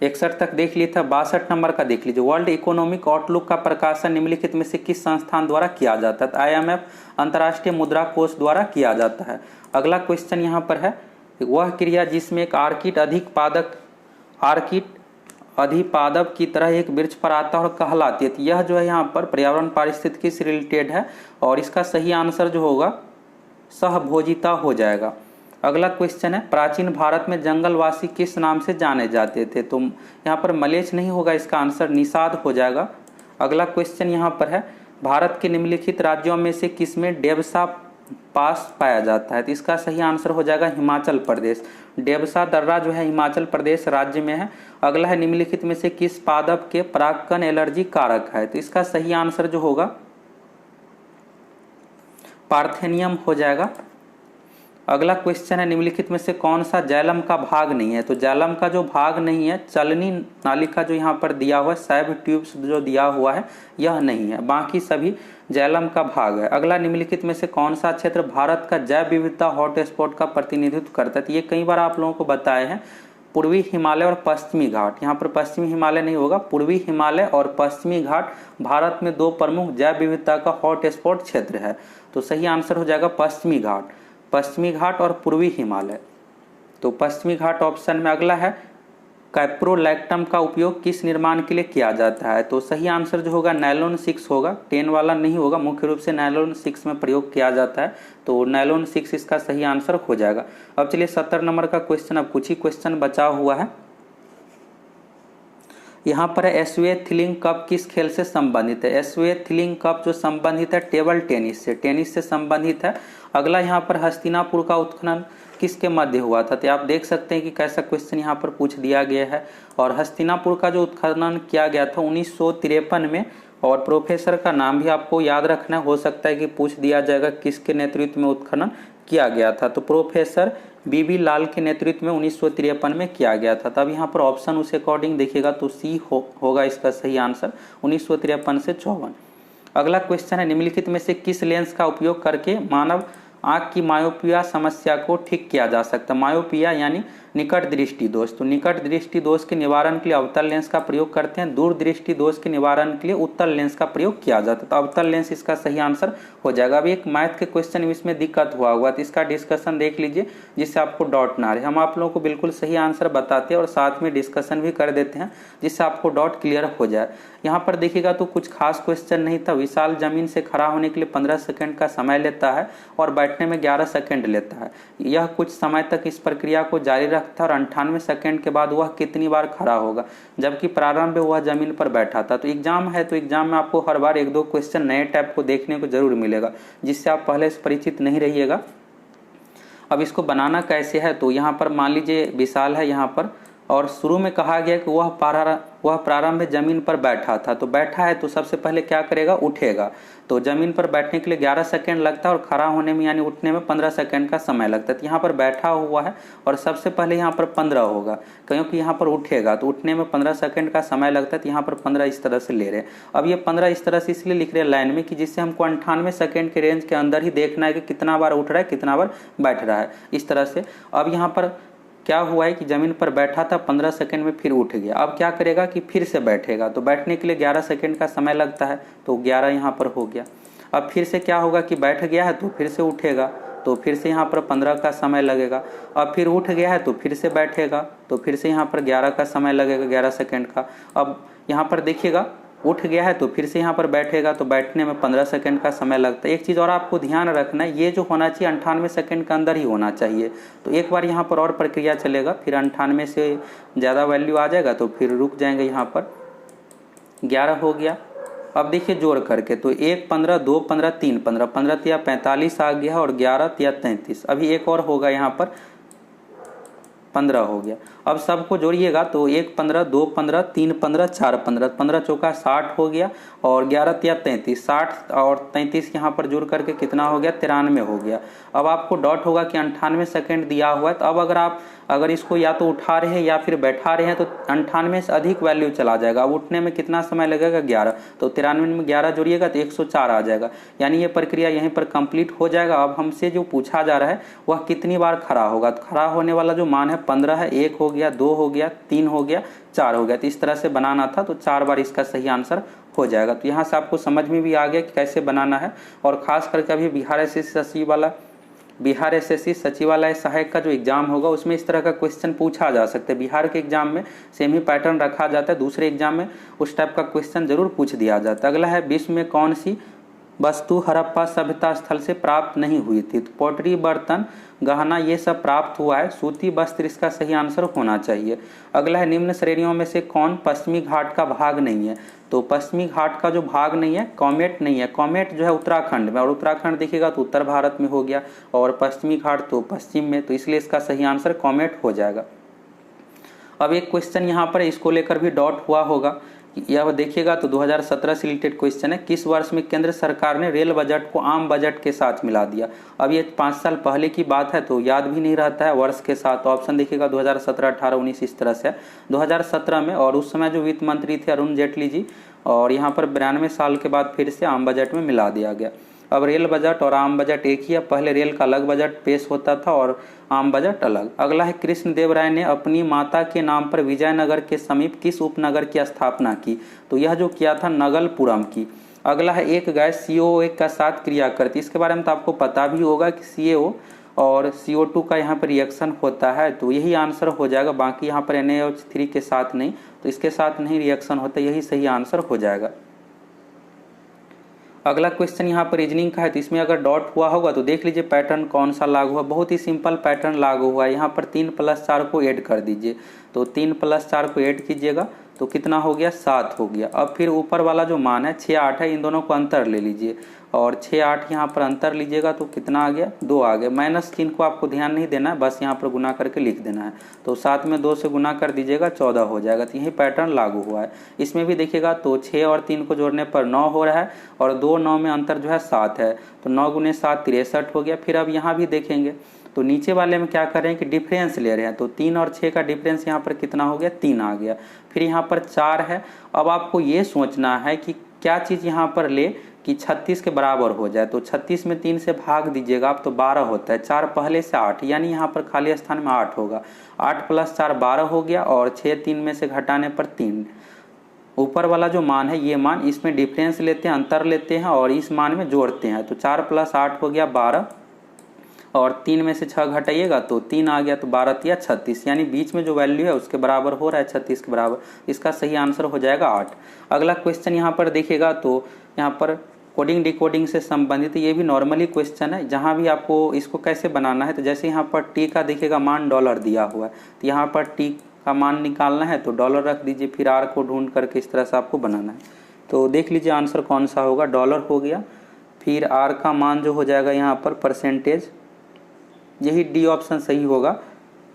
61 तक देख लिया था, 62 नंबर का देख लीजिए। वर्ल्ड इकोनॉमिक आउटलुक का प्रकाशन निम्नलिखित में से किस संस्थान द्वारा किया जाता है। IMF अंतर्राष्ट्रीय मुद्रा कोष द्वारा किया जाता है। अगला क्वेश्चन यहाँ पर है, वह क्रिया जिसमें एक आर्किड अधिपादप की तरह एक वृक्ष पर आता है और कहलाती है। यह जो है यहाँ पर पर्यावरण पारिस्थितिकी से रिलेटेड है, और इसका सही आंसर जो होगा सहभोजिता हो जाएगा। अगला क्वेश्चन है, प्राचीन भारत में जंगलवासी किस नाम से जाने जाते थे। तो यहाँ पर मलेच्छ नहीं होगा, इसका आंसर निषाद हो जाएगा। अगला क्वेश्चन यहाँ पर है, भारत के निम्नलिखित राज्यों में से किसमें डेबसा पास पाया जाता है। तो इसका सही आंसर हो जाएगा हिमाचल प्रदेश। डेबसा दर्रा जो है हिमाचल प्रदेश राज्य में है। अगला है निम्नलिखित में से किस पादप के परागकण एलर्जी कारक है। तो इसका सही आंसर जो होगा पार्थेनियम हो जाएगा। अगला क्वेश्चन है, निम्नलिखित में से कौन सा जाइलम का भाग नहीं है। तो जाइलम का जो भाग नहीं है, चलनी नालिका जो यहाँ पर दिया हुआ है, सैब ट्यूब्स जो दिया हुआ है, यह नहीं है, बाकी सभी जाइलम का भाग है। अगला, निम्नलिखित में से कौन सा क्षेत्र भारत का जैव विविधता हॉटस्पॉट का प्रतिनिधित्व करता है। तो ये कई बार आप लोगों को बताए हैं, पूर्वी हिमालय और पश्चिमी घाट। यहाँ पर पश्चिमी हिमालय नहीं होगा, पूर्वी हिमालय और पश्चिमी घाट भारत में 2 प्रमुख जैव विविधता का हॉटस्पॉट क्षेत्र है। तो सही आंसर हो जाएगा पश्चिमी घाट, पश्चिमी घाट और पूर्वी हिमालय। तो पश्चिमी घाट ऑप्शन में। अगला है, कैप्रोलैक्टम का उपयोग किस निर्माण के लिए किया जाता है। तो सही आंसर जो होगा नायलॉन 6 होगा, 10 वाला नहीं होगा, मुख्य रूप से नायलॉन 6 में प्रयोग किया जाता है, तो नायलॉन 6 इसका सही आंसर हो जाएगा। अब चलिए 70 नंबर का क्वेश्चन, अब कुछ ही क्वेश्चन बचा हुआ है। यहाँ पर एस्वेथिलिंग कप किस खेल से संबंधित है। एस्वेथिलिंग कप जो संबंधित है टेबल टेनिस से, टेनिस से संबंधित है। अगला यहाँ पर हस्तिनापुर का उत्खनन किसके मध्य हुआ था। तो आप देख सकते हैं कि कैसा क्वेश्चन यहाँ पर पूछ दिया गया है। और हस्तिनापुर का जो उत्खनन किया गया था 1953 में, और प्रोफेसर का नाम भी आपको याद रखना, हो सकता है कि पूछ दिया जाएगा किसके नेतृत्व में उत्खनन किया गया था। तो प्रोफेसर बीबी लाल के नेतृत्व में 1953 में किया गया था। तब यहाँ पर ऑप्शन उस अकॉर्डिंग देखिएगा तो सी होगा इसका सही आंसर, 1953 से 54। अगला क्वेश्चन है, निम्नलिखित में से किस लेंस का उपयोग करके मानव आंख की मायोपिया समस्या को ठीक किया जा सकता है। मायोपिया यानी निकट दृष्टि दोष। तो निकट दृष्टि दोष के निवारण के लिए अवतल लेंस का प्रयोग करते हैं, दूर दृष्टि दोष के निवारण के लिए उत्तल लेंस का प्रयोग किया जाता है। तो अवतल लेंस इसका सही आंसर हो जाएगा। अभी एक मैथ के क्वेश्चन इसमें दिक्कत हुआ हुआ, तो इसका डिस्कशन देख लीजिए जिससे आपको डाउट ना रहे। हम आप लोगों को बिल्कुल सही आंसर बताते हैं और साथ में डिस्कशन भी कर देते हैं जिससे आपको डाउट क्लियर हो जाए। यहाँ पर देखिएगा तो कुछ खास क्वेश्चन नहीं था। विशाल जमीन से खड़ा होने के लिए 15 सेकंड का समय लेता है और बैठने में 11 सेकंड लेता है। यह कुछ समय तक इस प्रक्रिया को जारी रखता है और 98 सेकंड के बाद वह कितनी बार खड़ा होगा, जबकि प्रारंभ में वह जमीन पर बैठा था। तो एग्जाम है, तो एग्जाम में आपको हर बार 1-2 क्वेश्चन नए टाइप को देखने को जरूर मिलेगा, जिससे आप पहले से परिचित नहीं रहिएगा। अब इसको बनाना कैसे है, तो यहाँ पर मान लीजिए विशाल है यहाँ पर, और शुरू में कहा गया कि वह प्रारंभ में जमीन पर बैठा था। तो बैठा है तो सबसे पहले क्या करेगा, उठेगा। तो जमीन पर बैठने के लिए 11 सेकंड लगता है और खड़ा होने में यानी उठने में 15 सेकंड का समय लगता है। तो यहाँ पर बैठा हुआ है और सबसे पहले यहाँ पर 15 होगा, क्योंकि यहाँ पर उठेगा तो उठने में 15 सेकंड का समय लगता है। तो यहाँ पर 15 इस तरह से ले रहे हैं। अब ये 15 इस तरह से इसलिए लिख रहे हैं लाइन में कि जिससे हमको 98 सेकंड के रेंज के अंदर ही देखना है कि कितना बार उठ रहा है, कितना बार बैठ रहा है, इस तरह से। अब यहाँ पर क्या हुआ है कि जमीन पर बैठा था, 15 सेकंड में फिर उठ गया। अब क्या करेगा कि फिर से बैठेगा। तो बैठने के लिए 11 सेकंड का समय लगता है, तो 11 यहाँ पर हो गया। अब फिर से क्या होगा कि बैठ गया है तो फिर से उठेगा, तो फिर से यहाँ पर 15 का समय लगेगा। अब फिर उठ गया है तो फिर से बैठेगा, तो फिर से यहाँ पर 11 का समय लगेगा, 11 सेकंड का। अब यहाँ पर देखिएगा उठ गया है तो फिर से यहाँ पर बैठेगा, तो बैठने में 15 सेकंड का समय लगता है। एक चीज़ और आपको ध्यान रखना है, ये जो होना चाहिए 98 सेकंड के अंदर ही होना चाहिए। तो एक बार यहाँ पर और प्रक्रिया चलेगा, फिर 98 से ज़्यादा वैल्यू आ जाएगा तो फिर रुक जाएंगे। यहाँ पर 11 हो गया। अब देखिए जोड़ करके, तो 1 15 2 15 3 15 15 तिया 45 आ गया और 11 तिया 33। अभी एक और होगा, यहाँ पर 15 हो गया। अब सबको जोड़िएगा तो 1 15 2 15 3 15 4 15 15 चौका 60 हो गया और 11 तिया 33, 60 और 33 यहाँ पर जोड़ करके कितना हो गया, 93 हो गया। अब आपको डॉट होगा कि 98 सेकंड दिया हुआ है। तो अब अगर इसको या तो उठा रहे हैं या फिर बैठा रहे हैं तो 98 से अधिक वैल्यू चला जाएगा। अब उठने में कितना समय लगेगा, 11। तो 93 में 11 जोड़िएगा तो 104 आ जाएगा। यानी ये प्रक्रिया यहीं पर कंप्लीट हो जाएगा। अब हमसे जो पूछा जा रहा है वह कितनी बार खड़ा होगा, तो खड़ा होने वाला जो मान है 15 है। 1 हो गया, 2 हो गया, 3 हो गया, 4 हो गया। तो इस तरह से बनाना था, तो 4 बार इसका सही आंसर हो जाएगा। तो यहाँ से आपको समझ में भी आ गया कि कैसे बनाना है। और खास करके अभी बिहार एसएससी सचिवालय सहायक का जो एग्जाम होगा उसमें इस तरह का क्वेश्चन पूछा जा सकता है। बिहार के एग्जाम में सेम ही पैटर्न रखा जाता है, दूसरे एग्जाम में उस टाइप का क्वेश्चन जरूर पूछ दिया जाता है। अगला है, विश्व में कौन सी वस्तु हड़प्पा सभ्यता स्थल से प्राप्त नहीं हुई थी। तो पोटरी, बर्तन, गहना ये सब प्राप्त हुआ है। सूती वस्त्र इसका सही आंसर होना चाहिए। अगला है, निम्न श्रेणियों में से कौन पश्चिमी घाट का भाग नहीं है। तो पश्चिमी घाट का जो भाग नहीं है, कॉमेट नहीं है। कॉमेट जो है उत्तराखंड में, और उत्तराखंड देखिएगा तो उत्तर भारत में हो गया, और पश्चिमी घाट तो पश्चिम में। तो इसलिए इसका सही आंसर कॉमेट हो जाएगा। अब एक क्वेश्चन यहाँ पर इसको लेकर भी डॉट हुआ होगा, यह देखिएगा तो 2017 से रिलेटेड क्वेश्चन है। किस वर्ष में केंद्र सरकार ने रेल बजट को आम बजट के साथ मिला दिया। अब ये 5 साल पहले की बात है तो याद भी नहीं रहता है वर्ष के साथ। तो ऑप्शन देखिएगा 2017, 18, 19 इस तरह से 2017 में। और उस समय जो वित्त मंत्री थे अरुण जेटली जी, और यहाँ पर 92 साल के बाद फिर से आम बजट में मिला दिया गया। अब रेल बजट और आम बजट एक ही है। पहले रेल का अलग बजट पेश होता था और आम बजट अलग। अगला है, कृष्णदेव राय ने अपनी माता के नाम पर विजयनगर के समीप किस उपनगर की स्थापना की। तो यह जो किया था नगलपुरम की। अगला है, एक गैस CO का साथ क्रिया करती। इसके बारे में तो आपको पता भी होगा कि CO और CO2 का यहाँ पर रिएक्शन होता है। तो यही आंसर हो जाएगा। बाकी यहाँ पर NaOH3 के साथ नहीं, तो इसके साथ नहीं रिएक्शन होता, यही सही आंसर हो जाएगा। अगला क्वेश्चन यहाँ पर रीजनिंग का है, तो इसमें अगर डॉट हुआ होगा तो देख लीजिए पैटर्न कौन सा लागू हुआ। बहुत ही सिंपल पैटर्न लागू हुआ है। यहाँ पर 3 + 4 को ऐड कर दीजिए। तो 3 + 4 को ऐड कीजिएगा तो कितना हो गया, 7 हो गया। अब फिर ऊपर वाला जो मान है 6 8 है, इन दोनों को अंतर ले लीजिए और 6 8 यहाँ पर अंतर लीजिएगा तो कितना आ गया, 2 आ गया। माइनस चिन्ह को आपको ध्यान नहीं देना है, बस यहाँ पर गुना करके लिख देना है। तो 7 में 2 से गुना कर दीजिएगा, 14 हो जाएगा। तो यही पैटर्न लागू हुआ है। इसमें भी देखिएगा तो 6 और 3 को जोड़ने पर 9 हो रहा है और 2 9 में अंतर जो है 7 है। तो 9 × 7 63 हो गया। फिर अब यहाँ भी देखेंगे तो नीचे वाले में क्या कर रहे हैं कि डिफरेंस ले रहे हैं। तो 3 और 6 का डिफरेंस यहाँ पर कितना हो गया, 3 आ गया। फिर यहाँ पर 4 है। अब आपको ये सोचना है कि क्या चीज़ यहाँ पर ले कि 36 के बराबर हो जाए। तो 36 में 3 से भाग दीजिएगा आप तो 12 होता है। 4 पहले से 8, यानी यहाँ पर खाली स्थान में 8 होगा। 8 + 4 12 हो गया और 6 3 में से घटाने पर 3। ऊपर वाला जो मान है ये मान, इसमें डिफरेंस लेते हैं, अंतर लेते हैं और इस मान में जोड़ते हैं। तो 4 + 8 हो गया 12 और 3 में से 6 घटाइएगा तो 3 आ गया। तो 12 × 36, यानी बीच में जो वैल्यू है उसके बराबर हो रहा है, 36 के बराबर। इसका सही आंसर हो जाएगा 8। अगला क्वेश्चन यहाँ पर देखिएगा तो यहाँ पर कोडिंग डिकोडिंग से संबंधित ये भी नॉर्मली क्वेश्चन है। जहाँ भी आपको इसको कैसे बनाना है, तो जैसे यहाँ पर टी का देखिएगा मान $, दिया हुआ है, तो यहाँ पर टी का मान निकालना है तो $, रख दीजिए, फिर आर को ढूंढ करके इस तरह से आपको बनाना है। तो देख लीजिए आंसर कौन सा होगा, $, हो गया। फिर आर का मान जो हो जाएगा यहाँ पर परसेंटेज, यही डी ऑप्शन सही होगा।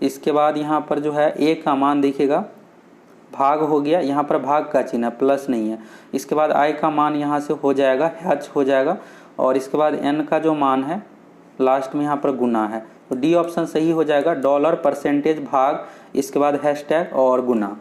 इसके बाद यहाँ पर जो है ए का मान देखिएगा भाग हो गया, यहाँ पर भाग का चिन्ह प्लस नहीं है। इसके बाद आई का मान यहाँ से हो जाएगा h हो जाएगा, और इसके बाद एन का जो मान है लास्ट में यहाँ पर गुना है, तो डी ऑप्शन सही हो जाएगा, $, परसेंटेज, भाग, इसके बाद हैशटैग और गुना।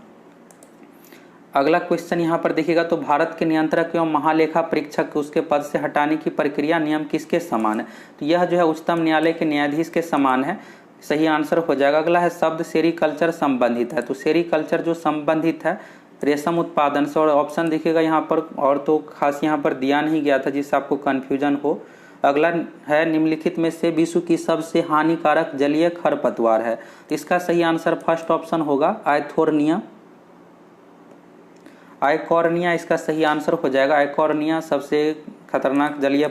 अगला क्वेश्चन यहाँ पर देखिएगा, तो भारत के नियंत्रक एवं महालेखा परीक्षक को उसके पद से हटाने की प्रक्रिया नियम किसके समान है, तो यह जो है उच्चतम न्यायालय के न्यायाधीश के समान है, सही आंसर हो जाएगा। अगला है शब्द सेरीकल्चर संबंधित है, तो सेरीकल्चर जो संबंधित है रेशम उत्पादन से, और ऑप्शन देखिएगा यहाँ पर और तो खास यहाँ पर दिया नहीं गया था जिससे आपको कन्फ्यूजन हो। अगला है निम्नलिखित में से विश्व की सबसे हानिकारक जलीय खरपतवार है, तो इसका सही आंसर फर्स्ट ऑप्शन होगा आइथोर्निया, आइकॉर्निया इसका सही आंसर हो जाएगा। आइकॉर्निया सबसे खतरनाक जलीय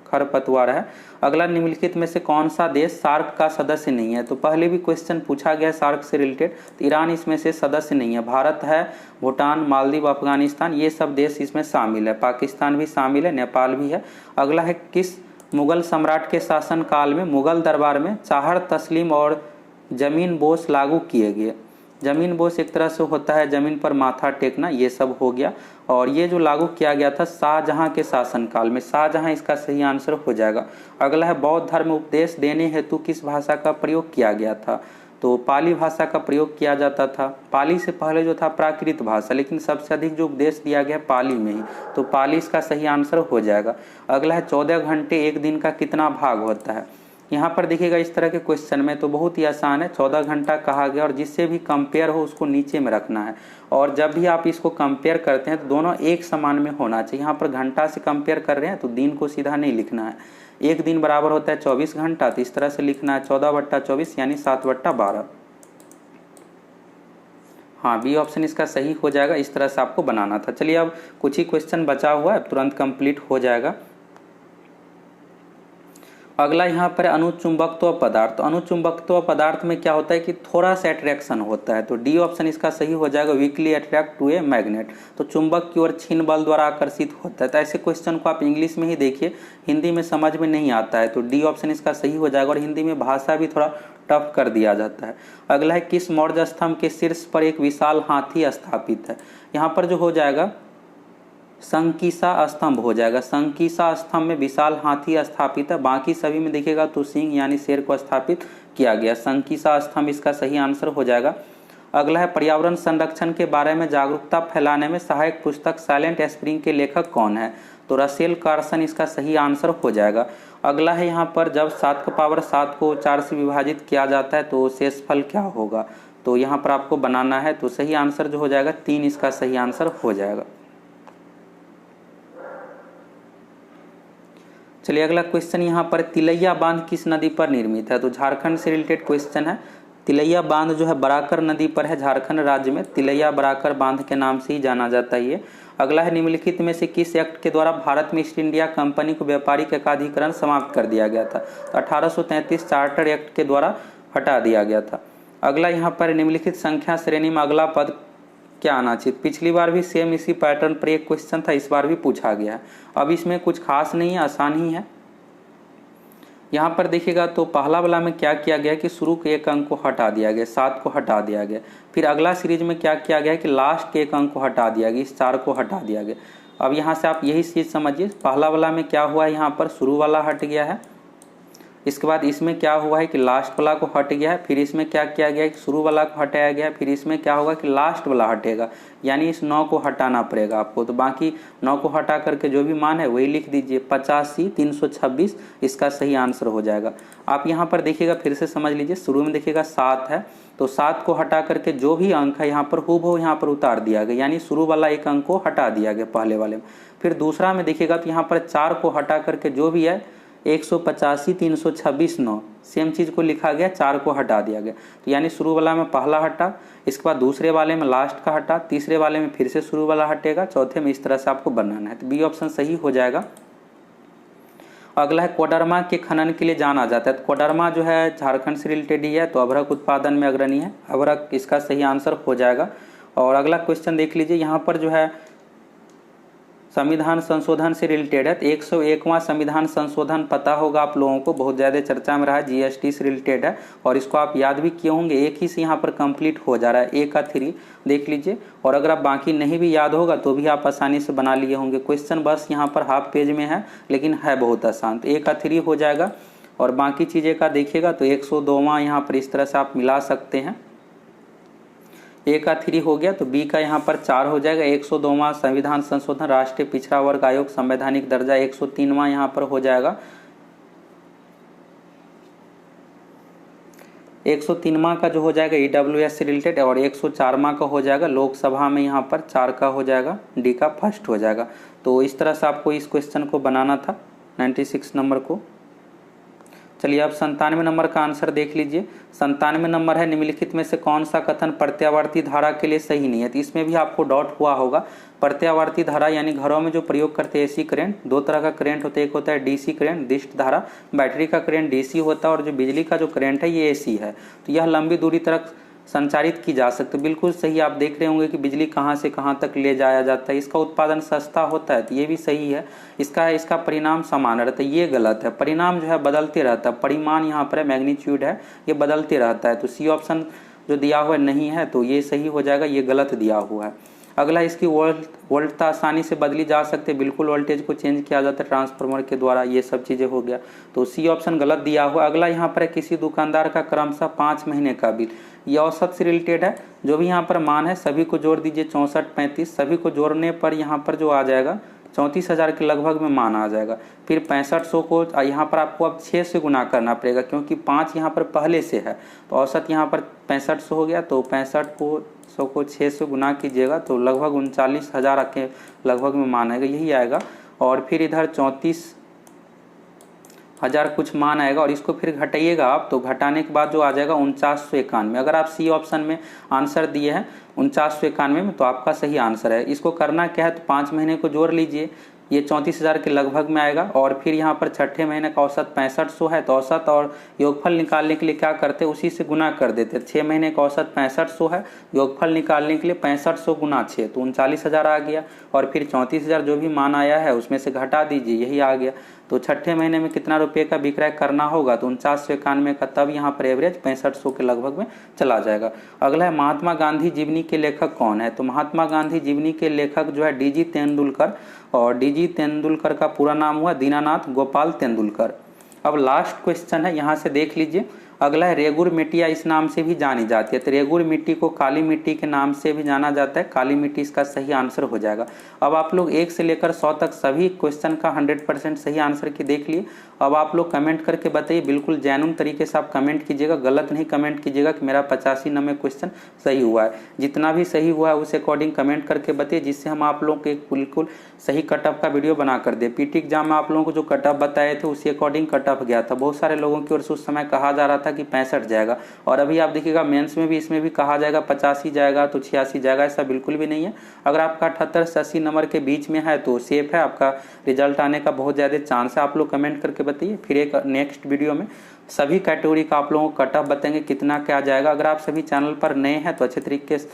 खरपतवार है। अगला निम्नलिखित में से कौन सा देश सार्क का सदस्य नहीं है, तो पहले भी क्वेश्चन पूछा गया है सार्क से रिलेटेड, तो ईरान इसमें से सदस्य नहीं है। भारत है, भूटान, मालदीव, अफगानिस्तान ये सब देश इसमें शामिल है, पाकिस्तान भी शामिल है, नेपाल भी है। अगला है किस मुगल सम्राट के शासन काल में मुगल दरबार में चाहर तस्लीम और जमीन बोस लागू किए गए। जमीन बोस एक तरह से होता है जमीन पर माथा टेकना, ये सब हो गया, और ये जो लागू किया गया था शाहजहां के शासनकाल में, शाहजहां इसका सही आंसर हो जाएगा। अगला है बौद्ध धर्म उपदेश देने हेतु किस भाषा का प्रयोग किया गया था, तो पाली भाषा का प्रयोग किया जाता था। पाली से पहले जो था प्राकृत भाषा, लेकिन सबसे अधिक जो उपदेश दिया गया पाली में ही, तो पाली इसका सही आंसर हो जाएगा। अगला है 14 घंटे एक दिन का कितना भाग होता है, यहाँ पर देखिएगा इस तरह के क्वेश्चन में तो बहुत ही आसान है, 14 घंटा कहा गया और जिससे भी कंपेयर हो उसको नीचे में रखना है, और जब भी आप इसको कंपेयर करते हैं तो दोनों एक समान में होना चाहिए। यहाँ पर घंटा से कंपेयर कर रहे हैं तो दिन को सीधा नहीं लिखना है, एक दिन बराबर होता है 24 घंटा, तो इस तरह से लिखना है 14/24 यानी 7/12। हाँ, बी ऑप्शन इसका सही हो जाएगा, इस तरह से आपको बनाना था। चलिए अब कुछ ही क्वेश्चन बचा हुआ है, तुरंत कंप्लीट हो जाएगा। अगला यहाँ पर अनुचुंबकत्व पदार्थ, तो अनुचुंबकत्व पदार्थ में क्या होता है कि थोड़ा सा अट्रैक्शन होता है, तो डी ऑप्शन इसका सही हो जाएगा, weakly attract to a magnet, तो चुंबक की ओर छीन बल द्वारा आकर्षित होता है। तो ऐसे क्वेश्चन को आप इंग्लिश में ही देखिए, हिंदी में समझ में नहीं आता है, तो डी ऑप्शन इसका सही हो जाएगा, और हिंदी में भाषा भी थोड़ा टफ कर दिया जाता है। अगला है किस मौर्य स्तंभ के शीर्ष पर एक विशाल हाथी स्थापित है, यहाँ पर जो हो जाएगा संकीसा स्तंभ हो जाएगा। संकीसा स्तंभ में विशाल हाथी स्थापित है, बाकी सभी में देखिएगा तो सिंह यानी शेर को स्थापित किया गया। संकीसा स्तंभ इसका सही आंसर हो जाएगा। अगला है पर्यावरण संरक्षण के बारे में जागरूकता फैलाने में सहायक पुस्तक साइलेंट स्प्रिंग के लेखक कौन है, तो रसेल कार्सन इसका सही आंसर हो जाएगा। अगला है यहाँ पर जब 7 का पावर 7 को 4 से विभाजित किया जाता है तो शेषफल क्या होगा, तो यहाँ पर आपको बनाना है, तो सही आंसर जो हो जाएगा 3 इसका सही आंसर हो जाएगा। चलिए अगला क्वेश्चन यहाँ पर तिलैया बांध किस नदी पर निर्मित है, तो झारखंड से रिलेटेड क्वेश्चन है। तिलैया बांध जो है बराकर नदी पर है, झारखंड राज्य में तिलैया बराकर बांध के नाम से ही जाना जाता है ये। अगला है निम्नलिखित में से किस एक्ट के द्वारा भारत में ईस्ट इंडिया कंपनी को व्यापारिक एकाधिकरण समाप्त कर दिया गया था, तो 1833 चार्टर एक्ट के द्वारा हटा दिया गया था। अगला यहाँ पर निम्नलिखित संख्या श्रेणी में अगला पद क्या आना चाहिए, पिछली बार भी सेम इसी पैटर्न पर एक क्वेश्चन था, इस बार भी पूछा गया है। अब इसमें कुछ खास नहीं है, आसान ही है। यहाँ पर देखिएगा तो पहला वाला में क्या किया गया कि शुरू के एक अंक को हटा दिया गया, 7 को हटा दिया गया। फिर अगला सीरीज में क्या किया गया कि लास्ट के एक अंक को हटा दिया गया, इस 4 को हटा दिया गया। अब यहाँ से आप यही चीज़ समझिए, पहला वाला में क्या हुआ है, यहाँ पर शुरू वाला हट गया है, इसके बाद इसमें क्या हुआ है कि लास्ट वाला को हट गया है, फिर इसमें क्या किया गया कि शुरू वाला को हटाया गया, फिर इसमें क्या होगा कि लास्ट वाला हटेगा, यानी इस 9 को हटाना पड़ेगा आपको। तो बाकी 9 को हटा करके जो भी मान है वही लिख दीजिए, 85 326 इसका सही आंसर हो जाएगा। आप यहाँ पर देखिएगा, फिर से समझ लीजिए, शुरू में देखिएगा 7 है, तो 7 को हटा करके जो भी अंक है यहाँ पर हूबहू यहाँ पर उतार दिया गया, यानी शुरू वाला एक अंक को हटा दिया गया पहले वाले में। फिर दूसरा में देखिएगा तो यहाँ पर 4 को हटा करके जो भी है 185 326 9 सेम चीज़ को लिखा गया, 4 को हटा दिया गया। तो यानी शुरू वाला में पहला हटा, इसके बाद दूसरे वाले में लास्ट का हटा, तीसरे वाले में फिर से शुरू वाला हटेगा, चौथे में इस तरह से आपको बनाना है। तो बी ऑप्शन सही हो जाएगा। अगला है कोडरमा के खनन के लिए जाना जाता है। तो कोडरमा जो है झारखंड से रिलेटेड ही है, तो अभ्रक उत्पादन में अग्रणी है, अभ्रक इसका सही आंसर हो जाएगा। और अगला क्वेश्चन देख लीजिए, यहाँ पर जो है संविधान संशोधन से रिलेटेड है। तो 101वां संविधान संशोधन पता होगा आप लोगों को, बहुत ज़्यादा चर्चा में रहा है, जीएसटी से रिलेटेड है और इसको आप याद भी किए होंगे। एक ही से यहाँ पर कंप्लीट हो जा रहा है, ए का 3 देख लीजिए। और अगर आप बाकी नहीं भी याद होगा तो भी आप आसानी से बना लिए होंगे। क्वेश्चन बस यहाँ पर हाफ पेज में है लेकिन है बहुत आसान। तो ए का 3 हो जाएगा और बाकी चीज़ें का देखिएगा तो 102वां यहाँ पर इस तरह से आप मिला सकते हैं। ए का 3 हो गया तो बी का यहाँ पर 4 हो जाएगा। 102वां संविधान संशोधन राष्ट्रीय पिछड़ा वर्ग आयोग संवैधानिक दर्जा 103वां यहाँ पर हो जाएगा। 103वां का जो हो जाएगा EWS से रिलेटेड और 104वां का हो जाएगा लोकसभा में, यहाँ पर 4 का हो जाएगा, डी का फर्स्ट हो जाएगा। तो इस तरह से आपको इस क्वेश्चन को बनाना था 96 नंबर को। चलिए अब 97 नंबर का आंसर देख लीजिए। 97 नंबर है, निम्नलिखित में से कौन सा कथन प्रत्यावर्ती धारा के लिए सही नहीं है। तो इसमें भी आपको डाउट हुआ होगा। प्रत्यावर्ती धारा यानी घरों में जो प्रयोग करते हैं एसी करंट, दो तरह का करंट होता है, एक होता है डीसी करंट दिष्ट धारा, बैटरी का करंट डीसी होता है और जो बिजली का जो करंट है ये एसी है। तो यह लंबी दूरी तक संचारित की जा सकती है। बिल्कुल सही, आप देख रहे होंगे कि बिजली कहाँ से कहाँ तक ले जाया जाता है, इसका उत्पादन सस्ता होता है, तो ये भी सही है। इसका परिणाम समान रहता है, ये गलत है। परिणाम जो है बदलते रहता है, परिमाण यहाँ पर है, मैग्नीट्यूड है, ये बदलते रहता है। तो सी ऑप्शन जो दिया हुआ नहीं है तो ये सही हो जाएगा, ये गलत दिया हुआ है। अगला इसकी वोल्टता आसानी से बदली जा सकती है, बिल्कुल वोल्टेज को चेंज किया जाता है ट्रांसफार्मर के द्वारा, ये सब चीज़ें हो गया। तो सी ऑप्शन गलत दिया हुआ। अगला यहाँ पर है किसी दुकानदार का क्रमशः 5 महीने का बिल, ये औसत से रिलेटेड है। जो भी यहाँ पर मान है सभी को जोड़ दीजिए, 64, 35 सभी को जोड़ने पर यहाँ पर जो आ जाएगा 34,000 के लगभग में मान आ जाएगा। फिर 6500 को यहाँ पर आपको अब 6 से गुना करना पड़ेगा क्योंकि 5 यहाँ पर पहले से है, तो औसत यहाँ पर 6500 हो गया। तो 6500 को 6 से गुना कीजिएगा तो लगभग 39,000 के लगभग में मान आएगा, यही आएगा। और फिर इधर 34,000 कुछ मान आएगा और इसको फिर घटाइएगा आप, तो घटाने के बाद जो आ जाएगा 4991। अगर आप सी ऑप्शन में आंसर दिए हैं 4991 में तो आपका सही आंसर है। इसको करना क्या है, तो 5 महीने को जोड़ लीजिए, ये 34,000 के लगभग में आएगा। और फिर यहाँ पर छठे महीने का औसत 6500 है, तो औसत और योगफल निकालने के लिए क्या करते हैं, उसी से गुना कर देते। 6 महीने का औसत 6500 है, योगफल निकालने के लिए 6500 गुना 6 तो 39,000 आ गया। और फिर 34,000 जो भी मान आया है उसमें से घटा दीजिए, यही आ गया। तो छठे महीने में कितना रुपये का विक्रय करना होगा, तो 4991 का, तब यहाँ पर एवरेज 6500 के लगभग में चला जाएगा। अगला है महात्मा गांधी जीवनी के लेखक कौन है। तो महात्मा गांधी जीवनी के लेखक जो है डीजी तेंदुलकर, और डीजी तेंदुलकर का पूरा नाम हुआ दीनानाथ गोपाल तेंदुलकर। अब लास्ट क्वेश्चन है, यहाँ से देख लीजिए। अगला है रेगुर मिट्टिया इस नाम से भी जानी जाती है। तो रेगुर मिट्टी को काली मिट्टी के नाम से भी जाना जाता है, काली मिट्टी इसका सही आंसर हो जाएगा। अब आप लोग 1 से लेकर 100 तक सभी क्वेश्चन का 100% सही आंसर की देख लिए। अब आप लोग कमेंट करके बताइए, बिल्कुल जेन्युइन तरीके से आप कमेंट कीजिएगा, गलत नहीं कमेंट कीजिएगा कि मेरा 85 नंबर क्वेश्चन सही हुआ है। जितना भी सही हुआ है उस अकॉर्डिंग कमेंट करके बताइए, जिससे हम आप लोगों को एक बिल्कुल सही कट ऑफ का वीडियो बना कर दे। पीटी एग्जाम में आप लोगों को जो कट ऑफ बताए थे उसी अकॉर्डिंग कट ऑफ गया था। बहुत सारे लोगों की ओर से उस समय कहा जा रहा था कि 65 जाएगा, और अभी आप देखिएगा मेंस में भी इसमें भी कहा जाएगा 85 जाएगा तो 86 जाएगा, ऐसा बिल्कुल भी नहीं है। अगर आपका 78 से 80 नंबर के बीच में है तो सेफ है, आपका रिजल्ट आने का बहुत ज़्यादा चांस है। आप लोग कमेंट करके बताइए, फिर एक नेक्स्ट वीडियो में सभी कैटेगरी का आप लोगों को कट ऑफ बताएंगे कितना क्या जाएगा। अगर आप सभी चैनल पर नए हैं तो अच्छे तरीके से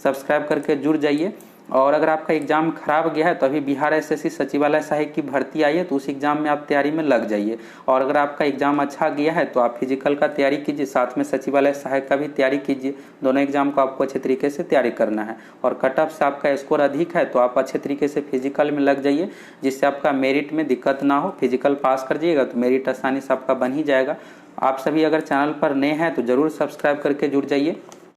सब्सक्राइब करके जुड़ जाइए। और अगर आपका एग्जाम खराब गया है तो अभी बिहार एसएससी सचिवालय सहायक की भर्ती आई है, तो उस एग्जाम में आप तैयारी में लग जाइए। और अगर आपका एग्जाम अच्छा गया है तो आप फिजिकल का तैयारी कीजिए, साथ में सचिवालय सहायक का भी तैयारी कीजिए। दोनों एग्जाम को आपको अच्छे तरीके से तैयारी करना है। और कट ऑफ से आपका स्कोर अधिक है तो आप अच्छे तरीके से फिजिकल में लग जाइए, जिससे आपका मेरिट में दिक्कत ना हो। फिजिकल पास कर जाइएगा तो मेरिट आसानी से आपका बन ही जाएगा। आप सभी अगर चैनल पर नए हैं तो जरूर सब्सक्राइब करके जुड़ जाइए।